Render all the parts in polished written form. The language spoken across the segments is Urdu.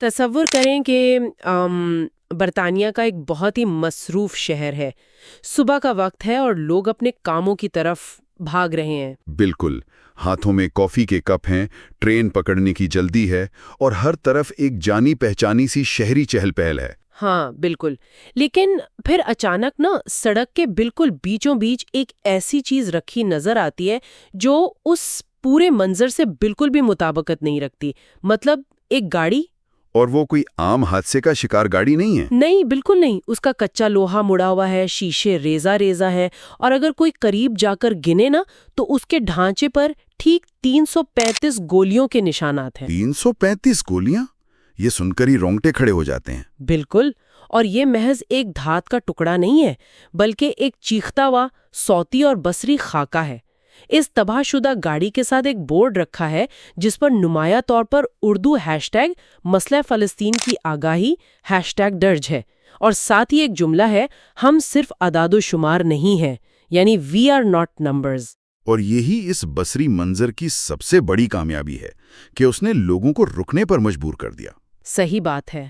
تصور کریں کہ برطانیہ کا ایک بہت ہی مصروف شہر ہے، صبح کا وقت ہے اور لوگ اپنے کاموں کی طرف بھاگ رہے ہیں۔ بالکل، ہاتھوں میں کافی کے کپ ہیں، ٹرین پکڑنے کی جلدی ہے اور ہر طرف ایک جانی پہچانی سی شہری چہل پہل ہے۔ ہاں بالکل، لیکن پھر اچانک سڑک کے بالکل بیچوں بیچ ایک ایسی چیز رکھی نظر آتی ہے جو اس پورے منظر سے بالکل بھی مطابقت نہیں رکھتی۔ مطلب ایک گاڑی، اور وہ کوئی عام حادثے کا شکار گاڑی نہیں ہے۔ نہیں بالکل نہیں، اس کا کچا لوہا مڑا ہوا ہے، شیشے ریزہ ریزہ ہے، اور اگر کوئی قریب جا کر گنے تو اس کے ڈھانچے پر ٹھیک 335 گولیوں کے نشانات ہیں۔ 335 گولیاں؟ یہ سن کر ہی رونگٹے کھڑے ہو جاتے ہیں۔ بالکل، اور یہ محض ایک دھات کا ٹکڑا نہیں ہے، بلکہ ایک چیختا ہوا صوتی اور بصری خاکہ ہے۔ اس تباہ شدہ گاڑی کے ساتھ ایک بورڈ رکھا ہے جس پر نمایاں طور پر اردو ہیش ٹیگ مسئلہ فلسطین کی آگاہی # درج ہے، اور ساتھ ہی ایک جملہ ہے، ہم صرف اعداد و شمار نہیں ہیں، یعنی وی آر ناٹ نمبرز۔ اور یہی اس بصری منظر کی سب سے بڑی کامیابی ہے کہ اس نے لوگوں کو رکنے پر مجبور کر دیا۔ صحیح بات ہے۔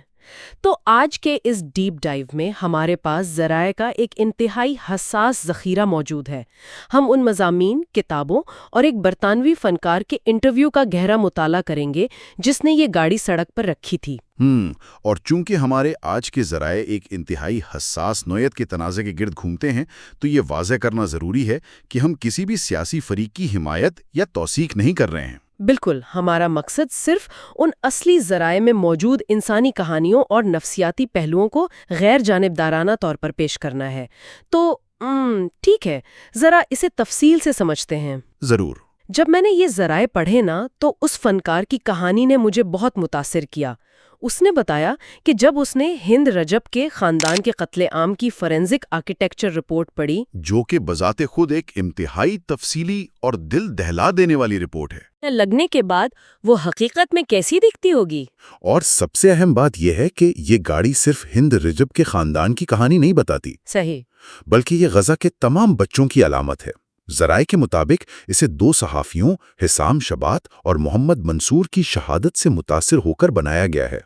تو آج کے اس ڈیپ ڈائیو میں ہمارے پاس ذرائع کا ایک انتہائی حساس ذخیرہ موجود ہے۔ ہم ان مضامین، کتابوں اور ایک برطانوی فنکار کے انٹرویو کا گہرا مطالعہ کریں گے جس نے یہ گاڑی سڑک پر رکھی تھی۔ اور چونکہ ہمارے آج کے ذرائع ایک انتہائی حساس نوعیت کے تنازع کے گرد گھومتے ہیں، تو یہ واضح کرنا ضروری ہے کہ ہم کسی بھی سیاسی فریق کی حمایت یا توثیق نہیں کر رہے ہیں۔ بالکل، ہمارا مقصد صرف ان اصلی ذرائع میں موجود انسانی کہانیوں اور نفسیاتی پہلوؤں کو غیر جانبدارانہ طور پر پیش کرنا ہے۔ تو ٹھیک ہے، ذرا اسے تفصیل سے سمجھتے ہیں۔ ضرور۔ جب میں نے یہ ذرائع پڑھے تو اس فنکار کی کہانی نے مجھے بہت متاثر کیا۔ اس نے بتایا کہ جب اس نے ہند رجب کے خاندان کے قتل عام کی فورینزک آرکیٹیکچر رپورٹ پڑھی، جو کہ بذات خود ایک انتہائی تفصیلی اور دل دہلا دینے والی رپورٹ ہے، لگنے کے بعد وہ حقیقت میں کیسی دکھتی ہوگی؟ اور سب سے اہم بات یہ ہے کہ یہ گاڑی صرف ہند رجب کے خاندان کی کہانی نہیں بتاتی، صحیح، بلکہ یہ غزہ کے تمام بچوں کی علامت ہے۔ ذرائع کے مطابق اسے 2 صحافیوں حسام شبات اور محمد منصور کی شہادت سے متاثر ہو کر بنایا گیا ہے۔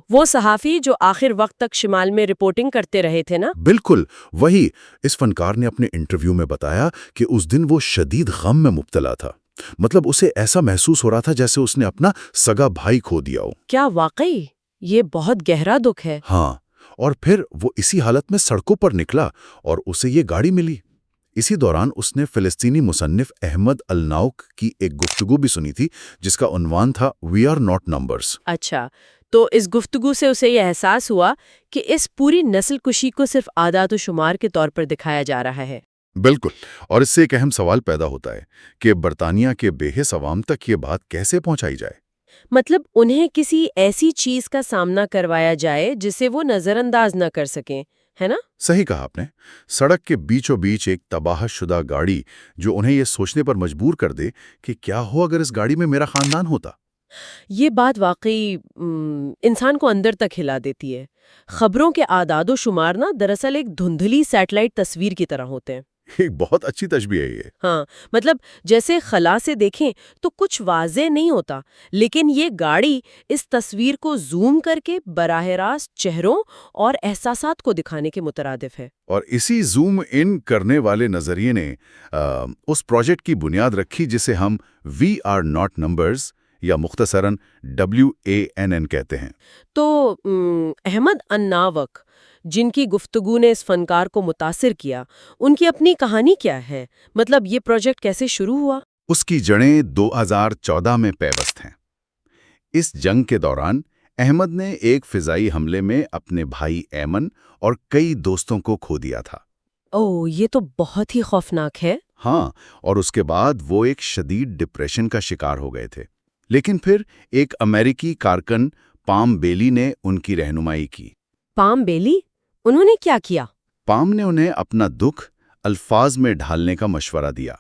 وہ صحافی جو آخر وقت تک شمال میں رپورٹنگ کرتے رہے تھے نا؟ بالکل وہی۔ اس فنکار نے اپنے انٹرویو میں بتایا کہ اس دن وہ شدید غم میں مبتلا تھا، مطلب اسے ایسا محسوس ہو رہا تھا جیسے اس نے اپنا سگا بھائی کھو دیا ہو۔ کیا واقعی؟ یہ بہت گہرا دکھ ہے۔ ہاں، اور پھر وہ اسی حالت میں سڑکوں پر نکلا اور اسے یہ گاڑی ملی۔ اسی دوران اس نے فلسطینی مصنف احمد الناؤک کی ایک گفتگو بھی سنی تھی جس کا عنوان تھا وی آر ناٹ نمبرز۔ اچھا، تو اس گفتگو سے اسے یہ احساس ہوا کہ اس پوری نسل کشی کو صرف اعداد و شمار کے طور پر دکھایا جا رہا ہے۔ بالکل، اور اس سے ایک اہم سوال پیدا ہوتا ہے کہ برطانیہ کے بے حس عوام تک یہ بات کیسے پہنچائی جائے؟ مطلب انہیں کسی ایسی چیز کا سامنا کروایا جائے جسے وہ نظر انداز نہ کر سکیں، ہے نا؟ صحیح کہا آپ نے۔ سڑک کے بیچوں بیچ ایک تباہ شدہ گاڑی جو انہیں یہ سوچنے پر مجبور کر دے کہ کیا ہو اگر اس گاڑی میں میرا خاندان ہوتا۔ یہ بات واقعی انسان کو اندر تک ہلا دیتی ہے۔ خبروں کے اعداد و شمار دراصل ایک دھندلی سیٹلائٹ تصویر کی طرح ہوتے ہیں۔ ایک بہت اچھی تشبیہ ہے یہ۔ ہاں، مطلب جیسے خلا سے دیکھیں تو کچھ واضح نہیں ہوتا، لیکن یہ گاڑی اس تصویر کو زوم کر کے براہ راست چہروں اور احساسات کو دکھانے کے مترادف ہے۔ اور اسی زوم ان کرنے والے نظریے نے اس پروجیکٹ کی بنیاد رکھی جسے ہم وی آر ناٹ نمبرز یا مختصراً WANN کہتے ہیں۔ تو احمد الناوک، جن کی گفتگو نے اس فنکار کو متاثر کیا، ان کی اپنی کہانی کیا ہے؟ مطلب یہ پروجیکٹ کیسے شروع ہوا؟ اس کی جڑیں 2014 میں پیوست ہیں۔ اس جنگ کے دوران احمد نے ایک فضائی حملے میں اپنے بھائی ایمن اور کئی دوستوں کو کھو دیا تھا۔ یہ تو بہت ہی خوفناک ہے۔ ہاں، اور اس کے بعد وہ ایک شدید ڈپریشن کا شکار ہو گئے تھے، لیکن پھر ایک امریکی کارکن پام بیلی نے ان کی رہنمائی کی۔ پام بیلی؟ انہوں نے کیا کیا؟ پام نے انہیں اپنا دکھ الفاظ میں ڈھالنے کا مشورہ دیا،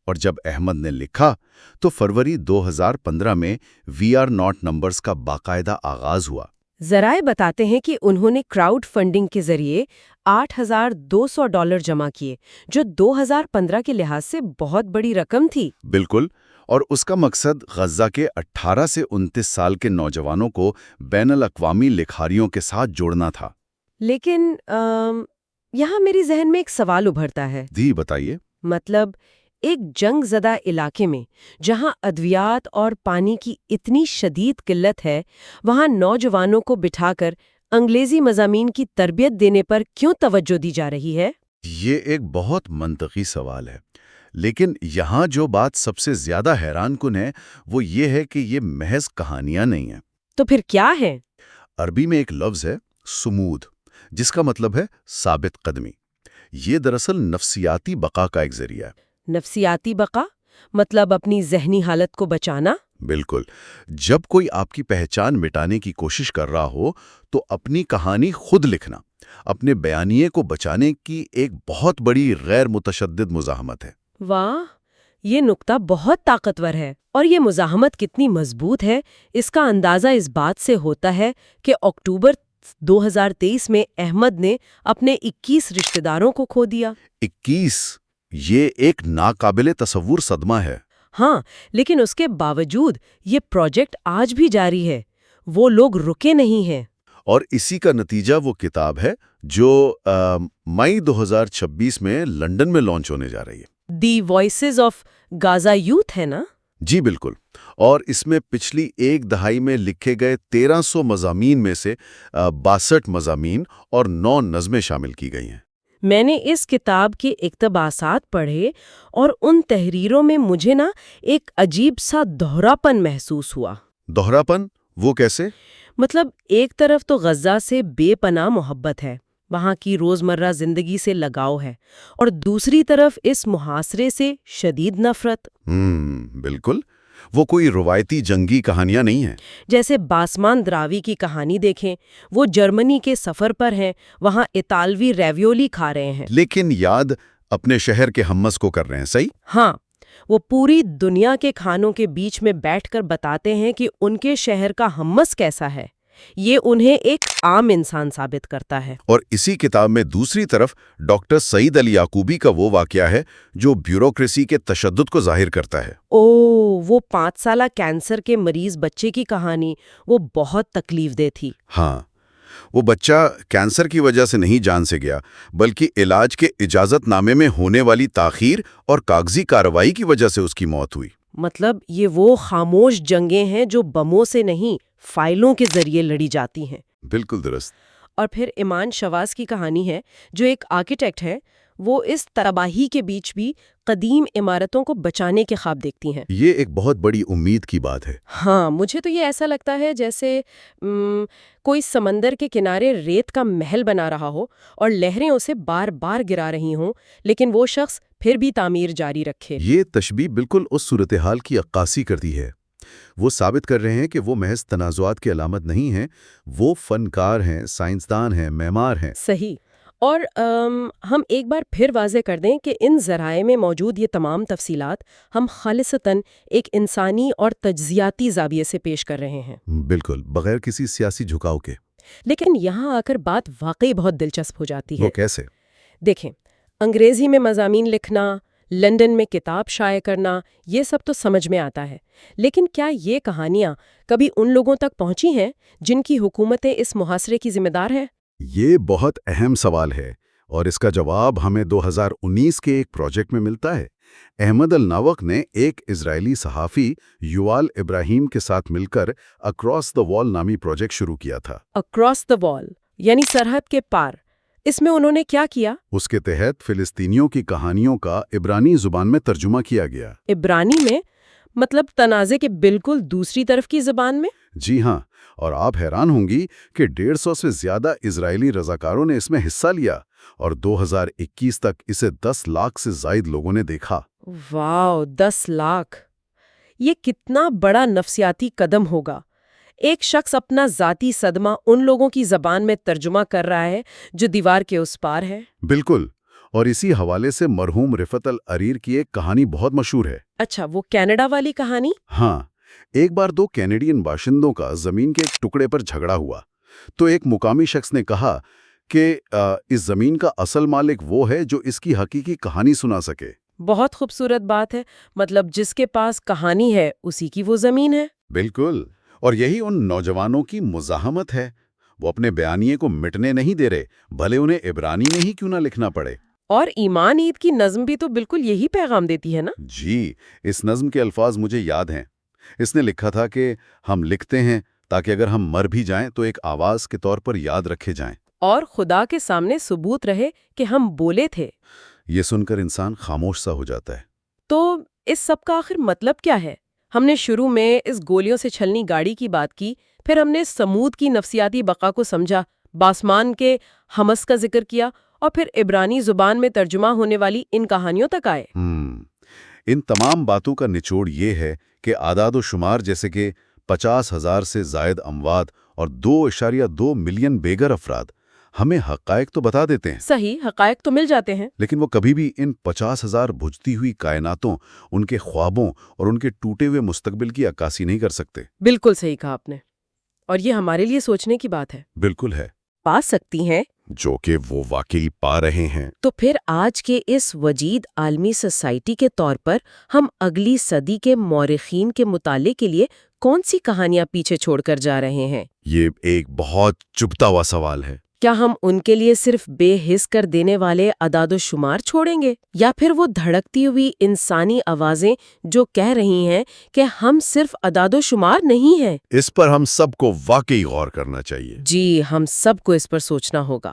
اور جب احمد نے لکھا تو فروری 2015 میں وی آر ناٹ نمبرز کا باقاعدہ آغاز ہوا۔ ذرائع بتاتے ہیں کہ انہوں نے کراؤڈ فنڈنگ کے ذریعے $8,200 جمع کیے، جو 2015 کے لحاظ سے بہت بڑی رقم تھی۔ بالکل، اور اس کا مقصد غزہ کے 18 سے 29 سال کے نوجوانوں کو بین الاقوامی لکھاریوں کے ساتھ جوڑنا تھا۔ لیکن یہاں میری ذہن میں ایک سوال ابھرتا ہے۔ جی بتائیے۔ مطلب ایک جنگ زدہ علاقے میں جہاں ادویات اور پانی کی اتنی شدید قلت ہے، وہاں نوجوانوں کو بٹھا کر انگریزی مضامین کی تربیت دینے پر کیوں توجہ دی جا رہی ہے؟ یہ ایک بہت منطقی سوال ہے، لیکن یہاں جو بات سب سے زیادہ حیران کن ہے وہ یہ ہے کہ یہ محض کہانیاں نہیں ہیں۔ تو پھر کیا ہے؟ عربی میں ایک لفظ ہے صمود، جس کا مطلب ہے ثابت قدمی۔ یہ دراصل نفسیاتی بقا کا ایک ذریعہ ہے۔ نفسیاتی بقا مطلب اپنی ذہنی حالت کو بچانا؟ بالکل۔ جب کوئی آپ کی پہچان مٹانے کی کوشش کر رہا ہو تو اپنی کہانی خود لکھنا اپنے بیانیے کو بچانے کی ایک بہت بڑی غیر متشدد مزاحمت ہے۔ واہ، یہ نقطہ بہت طاقتور ہے۔ اور یہ مزاحمت کتنی مضبوط ہے اس کا اندازہ اس بات سے ہوتا ہے کہ اکتوبر 2023 میں احمد نے اپنے 21 رشتہ داروں کو کھو دیا۔ 21! یہ ایک ناقابل تصور صدمہ ہے۔ ہاں، لیکن اس کے باوجود یہ پروجیکٹ آج بھی جاری ہے۔ وہ لوگ رکے نہیں ہیں۔ اور اسی کا نتیجہ وہ کتاب ہے جو مئی 2026 میں لندن میں لانچ ہونے جا رہی ہے۔ دی وائسز آف غزہ یوتھ ہے نا؟ جی بالکل۔ اور اس میں پچھلی ایک دہائی میں لکھے گئے 1300 مضامین میں سے 62 مضامین اور 9 نظمیں شامل کی گئی ہیں۔ میں نے اس کتاب کے اقتباسات پڑھے اور ان تحریروں میں مجھے ایک عجیب سا دہراپن محسوس ہوا۔ دہراپن؟ وہ کیسے؟ مطلب ایک طرف تو غزہ سے بے پناہ محبت ہے، وہاں کی روزمرہ زندگی سے لگاؤ ہے، اور دوسری طرف اس محاصرے سے شدید نفرت۔ بالکل۔ وہ کوئی روایتی جنگی کہانیاں نہیں ہیں۔ جیسے باسمان دراوی کی کہانی دیکھیں، وہ جرمنی کے سفر پر ہیں، وہاں اطالوی ریویولی کھا رہے ہیں، لیکن یاد اپنے شہر کے ہمس کو کر رہے ہیں، صحیح؟ ہاں، وہ پوری دنیا کے کھانوں کے بیچ میں بیٹھ کر بتاتے ہیں کہ ان کے شہر کا ہمس کیسا ہے۔ یہ انہیں ایک عام انسان ثابت کرتا ہے۔ اور اسی کتاب میں دوسری طرف ڈاکٹر سعید علی یعقوبی کا وہ واقعہ ہے جو بیوروکریسی کے تشدد کو ظاہر کرتا ہے۔ وہ 5 سالہ کینسر کے مریض بچے کی کہانی، وہ بہت تکلیف دہ تھی۔ ہاں، وہ بچہ کینسر کی وجہ سے نہیں جان سے گیا، بلکہ علاج کے اجازت نامے میں ہونے والی تاخیر اور کاغذی کارروائی کی وجہ سے اس کی موت ہوئی۔ مطلب یہ وہ خاموش جنگیں ہیں جو بموں سے نہیں، فائلوں کے ذریعے لڑی جاتی ہیں۔ بالکل درست۔ اور پھر ایمان شواز کی کہانی ہے، جو ایک آرکیٹیکٹ ہے، وہ اس تباہی کے بیچ بھی قدیم عمارتوں کو بچانے کے خواب دیکھتی ہیں۔ یہ ایک بہت بڑی امید کی بات ہے۔ ہاں، مجھے تو یہ ایسا لگتا ہے جیسے کوئی سمندر کے کنارے ریت کا محل بنا رہا ہو اور لہریں اسے بار بار گرا رہی ہوں، لیکن وہ شخص پھر بھی تعمیر جاری رکھے۔ یہ تشبیہ بالکل اس صورتحال کی عکاسی کرتی ہے۔ وہ ثابت کر رہے ہیں کہ وہ محض تنازعات کی علامت نہیں ہیں، وہ فنکار ہیں، سائنسدان ہیں، معمار ہیں۔ صحیح۔ اور ہم ایک بار پھر واضح کر دیں کہ ان ذرائع میں موجود یہ تمام تفصیلات ہم خالصتاً ایک انسانی اور تجزیاتی زاویے سے پیش کر رہے ہیں، بالکل، بغیر کسی سیاسی جھکاؤ کے۔ لیکن یہاں آ کر بات واقعی بہت دلچسپ ہو جاتی ہے۔ وہ کیسے؟ دیکھیں، انگریزی میں مضامین لکھنا، لندن میں کتاب شائع کرنا، یہ سب تو سمجھ میں آتا ہے، لیکن کیا یہ کہانیاں کبھی ان لوگوں تک پہنچی ہیں جن کی حکومتیں اس محاصرے کی ذمہ دار ہیں؟ یہ بہت اہم سوال ہے، اور اس کا جواب ہمیں 2019 کے ایک پروجیکٹ میں ملتا ہے۔ احمد الناوق نے ایک اسرائیلی صحافی یوال ابراہیم کے ساتھ مل کر اکراس دا وال نامی پروجیکٹ شروع کیا تھا۔ اکراس دا وال یعنی سرحد کے پار۔ اس میں انہوں نے کیا کیا؟ اس کے تحت فلسطینیوں کی کہانیوں کا عبرانی زبان میں ترجمہ کیا گیا۔ عبرانی میں؟ مطلب تنازع کے بالکل دوسری طرف کی زبان میں؟ جی ہاں، اور آپ حیران ہوں گی کہ 150 سے زیادہ اسرائیلی رضاکاروں نے اس میں حصہ لیا، اور 2021 تک اسے 10 لاکھ سے زائد لوگوں نے دیکھا۔ واو، 10 لاکھ! یہ کتنا بڑا نفسیاتی قدم ہوگا۔ ایک شخص اپنا ذاتی صدمہ ان لوگوں کی زبان میں ترجمہ کر رہا ہے جو دیوار کے اس پار ہے۔ بالکل، اور اسی حوالے سے مرحوم رفعت العریر کی ایک کہانی بہت مشہور ہے۔ اچھا، وہ کینیڈا والی کہانی؟ ہاں، ایک بار 2 کینیڈین باشندوں کا زمین کے ایک ٹکڑے پر جھگڑا ہوا، تو ایک مقامی شخص نے کہا کہ اس زمین کا اصل مالک وہ ہے جو اس کی حقیقی کہانی سنا سکے۔ بہت خوبصورت بات ہے، مطلب جس کے پاس کہانی ہے اسی کی وہ زمین ہے۔ بالکل، اور یہی ان نوجوانوں کی مزاحمت ہے۔ وہ اپنے بیانیے کو مٹنے نہیں دے رہے، بھلے انہیں عبرانی میں ہی کیوں نہ لکھنا پڑے۔ اور ایمان عید کی نظم بھی تو بالکل یہی پیغام دیتی ہے نا؟ جی، اس نظم کے الفاظ مجھے یاد ہیں۔ اس نے لکھا تھا کہ ہم لکھتے ہیں تاکہ اگر ہم مر بھی جائیں تو ایک آواز کے طور پر یاد رکھے جائیں۔ اور خدا کے سامنے ثبوت رہے کہ ہم بولے تھے۔ یہ سن کر انسان خاموش سا ہو جاتا ہے۔ تو اس سب کا آخر مطلب کیا ہے؟ ہم نے شروع میں اس گولیوں سے چھلنی گاڑی کی بات کی، پھر ہم نے سمود کی نفسیاتی بقا کو سمجھا، باسمان کے حمس کا ذکر کیا، اور پھر عبرانی زبان میں ترجمہ ہونے والی ان کہانیوں تک آئے۔ ان تمام باتوں کا نچوڑ یہ ہے کہ اعداد و شمار جیسے کہ 50,000 سے زائد اموات اور 2.2 ملین بے گھر افراد ہمیں حقائق تو بتا دیتے ہیں۔ صحیح، حقائق تو مل جاتے ہیں، لیکن وہ کبھی بھی ان 50,000 بجھتی ہوئی کائناتوں، ان کے خوابوں اور ان کے ٹوٹے ہوئے مستقبل کی عکاسی نہیں کر سکتے۔ بالکل صحیح کہا آپ نے، اور یہ ہمارے لیے سوچنے کی بات ہے۔ بالکل ہے، پا سکتی ہیں جو کہ وہ واقعی پا رہے ہیں۔ تو پھر آج کے اس وجید عالمی سوسائٹی کے طور پر ہم اگلی صدی کے مورخین کے مطالعے کے لیے کون سی کہانیاں پیچھے چھوڑ کر جا رہے ہیں؟ یہ ایک بہت چبھتا ہوا سوال ہے۔ کیا ہم ان کے لیے صرف بے حس کر دینے والے اعداد و شمار چھوڑیں گے، یا پھر وہ دھڑکتی ہوئی انسانی آوازیں جو کہہ رہی ہیں کہ ہم صرف اعداد و شمار نہیں ہیں؟ اس پر ہم سب کو واقعی غور کرنا چاہیے۔ جی، ہم سب کو اس پر سوچنا ہوگا۔